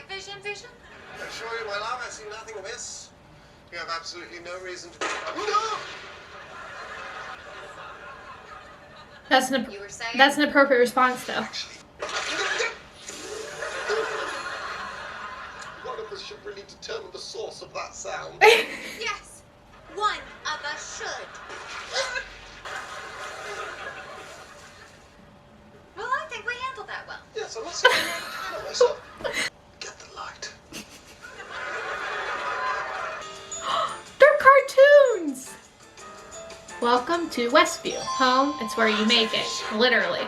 night vision? I assure you, my love, I see nothing amiss. You have absolutely no reason to be... No! That's an appropriate response, though. One of us should really determine the source of that sound. Yes, one of us should. Well, I think we handled that well. Yes, I'm not saying I'm not myself. Get the light. They're cartoons! Welcome to Westview. Home, it's where you make it, literally.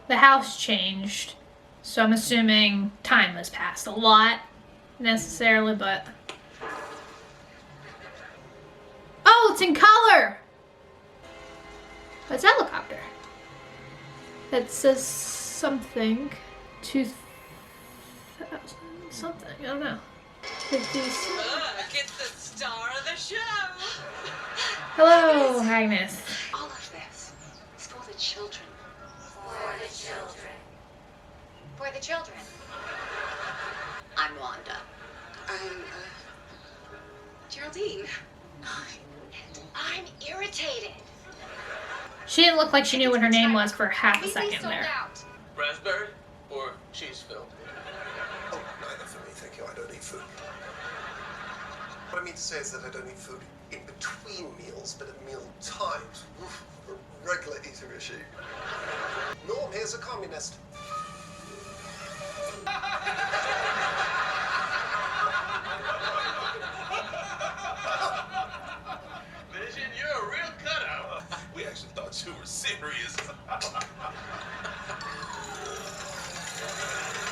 The house changed, so I'm assuming time has passed. A lot, necessarily, but... Oh, it's in color! It's a helicopter. That says something. 2000 something, I don't know. 50s. Get the star of the show! Hello, Agnes. All of this is for the children. For the children. For the children. I'm Wanda. I'm, Geraldine. I'm irritated. She didn't look like she knew what her name was for half a second there. Raspberry or cheese filled? Oh, neither for me, thank you. I don't eat food. What I mean to say is that I don't eat food in between meals, but at meal times. Oof, a regular eater is she. Norm here's a communist. Vision, you're a real cutout. We actually thought you were serious.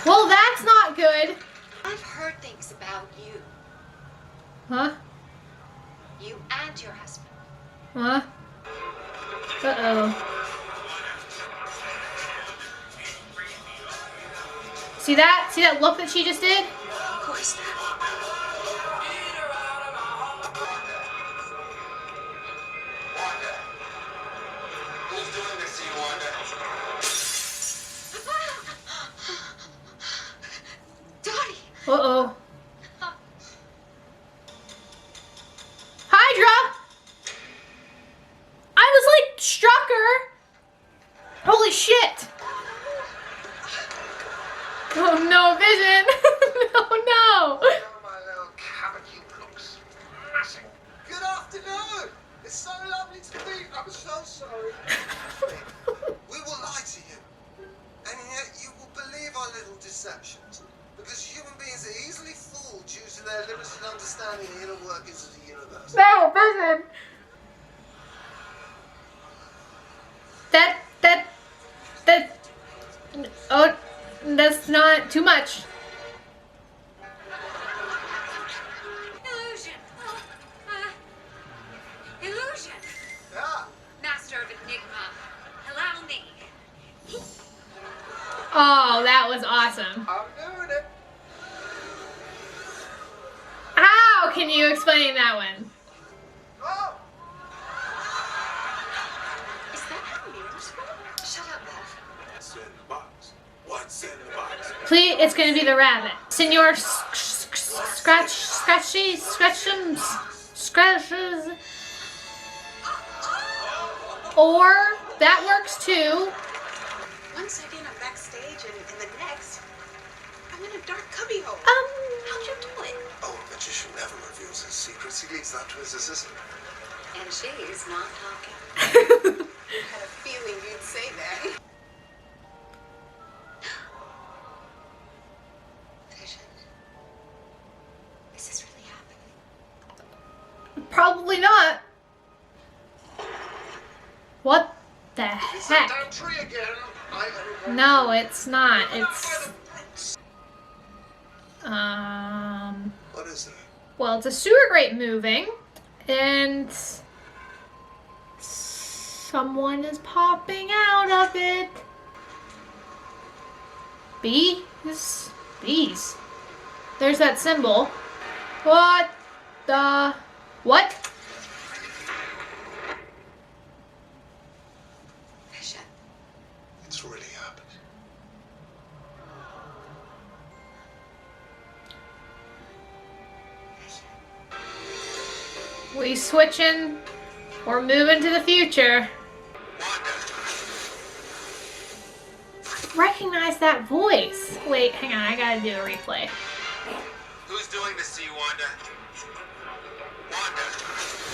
Well, that's not good. I've heard things about you. Huh? You and your husband. Huh? Uh-oh. See that? See that look that she just did? Who is that? Wanda. Who's doing this to you, Wanda? Dottie! Uh-oh. Hydra! I was like, struck her! Holy shit! Oh no, Vision! No, no! My little cabbagy looks smashing. Good afternoon! It's so lovely to meet you. I'm so sorry. We will lie to you, and yet you will believe our little deceptions. Because human beings are easily fooled due to their limited understanding of the inner workings of the universe. No, Vision! Oh, that's not too much. Illusion! Illusion! Yeah. Master of Enigma, allow me. Oh, that was awesome. I'm doing it. How can you explain that one? Oh! Is that how mirrors work? Shut up, Beth. What's in the box? What's in the box? Please, it's gonna be the rabbit. Senor Scratches. Or, that works too. One second I'm backstage and the next I'm in a dark cubbyhole. How'd you do it? Oh, a magician never reveals his secrets. He leaves that to his assistant. And she's not talking. Had a feeling you'd say that. Vision. Is this really happening? Probably not. What the Is that heck? damn tree again? No, it's not. It's What is it? well, it's a sewer grate moving, and someone is popping out of it. Bees? Bees. There's that symbol. What the? What? Vision. It's really happened. We switching or moving to the future. Wanda. Recognize that voice. Wait, hang on, I gotta do a replay. Who's doing this to you, Wanda? Wanda.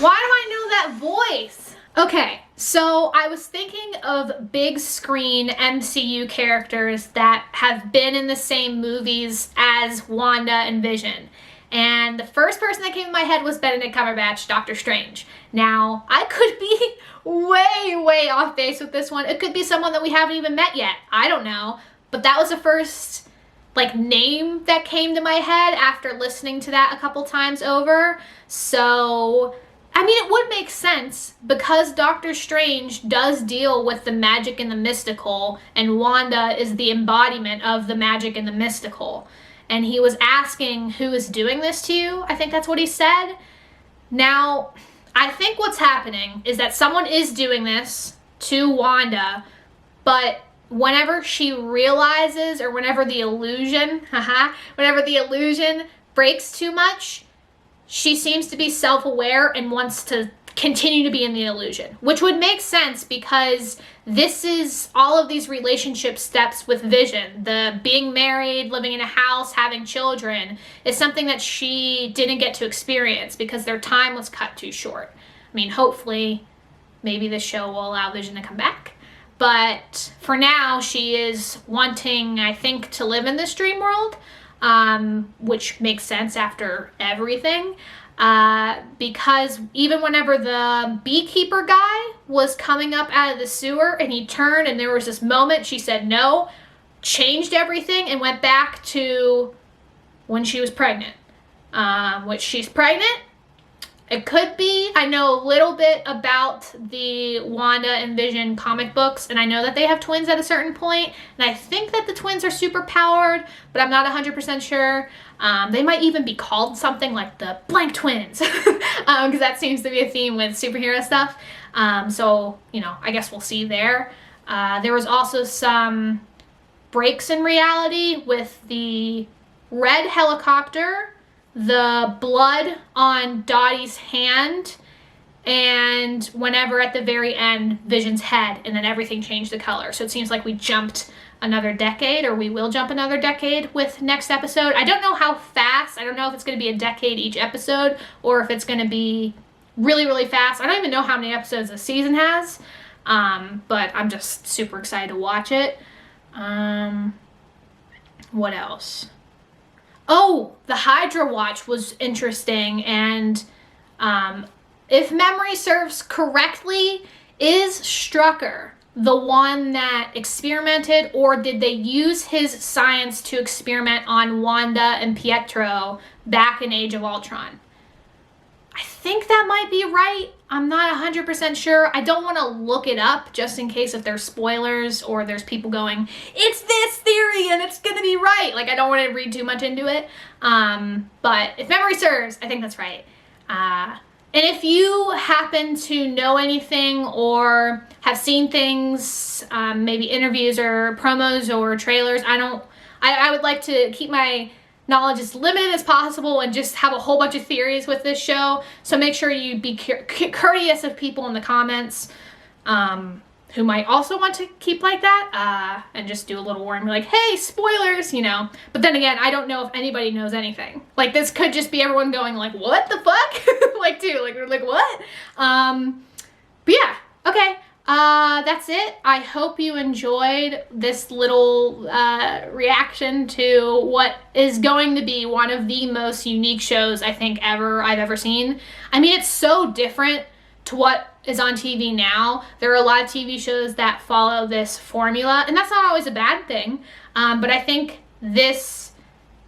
Why do I know that voice? Okay, so I was thinking of big screen MCU characters that have been in the same movies as Wanda and Vision. And the first person that came to my head was Benedict Cumberbatch, Doctor Strange. Now, I could be way off base with this one. It could be someone that we haven't even met yet. I don't know. But that was the first, like, name that came to my head after listening to that a couple times over. So, I mean, it would make sense because Doctor Strange does deal with the magic and the mystical, and Wanda is the embodiment of the magic and the mystical. And he was asking, who is doing this to you? I think that's what he said. Now, I think what's happening is that someone is doing this to Wanda, but whenever she realizes, or whenever the illusion breaks too much, she seems to be self-aware and wants to continue to be in the illusion, which would make sense because this is all of these relationship steps with Vision. The being married, living in a house, having children is something that she didn't get to experience because their time was cut too short. I mean, hopefully, maybe this show will allow Vision to come back. But for now, she is wanting, I think, to live in this dream world, which makes sense after everything. Because even whenever the beekeeper guy was coming up out of the sewer and he turned and there was this moment, she said no, changed everything and went back to when she was pregnant. Which she's pregnant. It could be. I know a little bit about the Wanda and Vision comic books, and I know that they have twins at a certain point, and I think that the twins are super powered, but I'm not 100% sure. They might even be called something like the blank twins, because that seems to be a theme with superhero stuff. So, you know, I guess we'll see there. There was also some breaks in reality with the red helicopter, the blood on Dottie's hand, and whenever at the very end, Vision's head, and then everything changed the color. So it seems like we jumped another decade, or we will jump another decade with next episode. I don't know how fast. I don't know if it's going to be a decade each episode, or if it's going to be really fast. I don't even know how many episodes the season has, but I'm just super excited to watch it. What else? Oh, the Hydra Watch was interesting, and if memory serves correctly, is Strucker the one that experimented, or did they use his science to experiment on Wanda and Pietro back in Age of Ultron? I think that might be right. I'm not 100% sure. I don't want to look it up just in case if there's spoilers or there's people going, it's this theory and it's going to be right. Like, I don't want to read too much into it. But if memory serves, I think that's right. And if you happen to know anything or have seen things, maybe interviews or promos or trailers, I would like to keep my knowledge as limited as possible and just have a whole bunch of theories with this show. So make sure you be courteous of people in the comments who might also want to keep like that, and just do a little warning like, hey, spoilers, you know. But then again, I don't know if anybody knows anything. Like, this could just be everyone going like, what the fuck? like what? But yeah, okay. That's it. I hope you enjoyed this little reaction to what is going to be one of the most unique shows I think I've ever seen. I mean, it's so different to what is on TV now. There are a lot of TV shows that follow this formula, and that's not always a bad thing. But I think this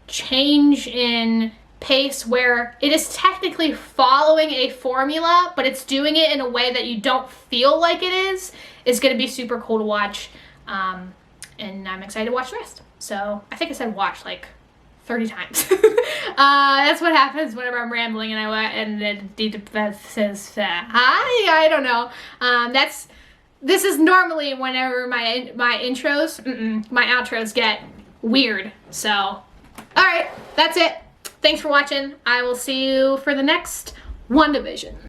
change in pace where it is technically following a formula, but it's doing it in a way that you don't feel like it is going to be super cool to watch. And I'm excited to watch the rest. So I think I said watch like 30 times. That's what happens whenever I'm rambling and it says, I don't know. This is normally whenever my outros get weird. So, all right, that's it. Thanks for watching. I will see you for the next WandaVision.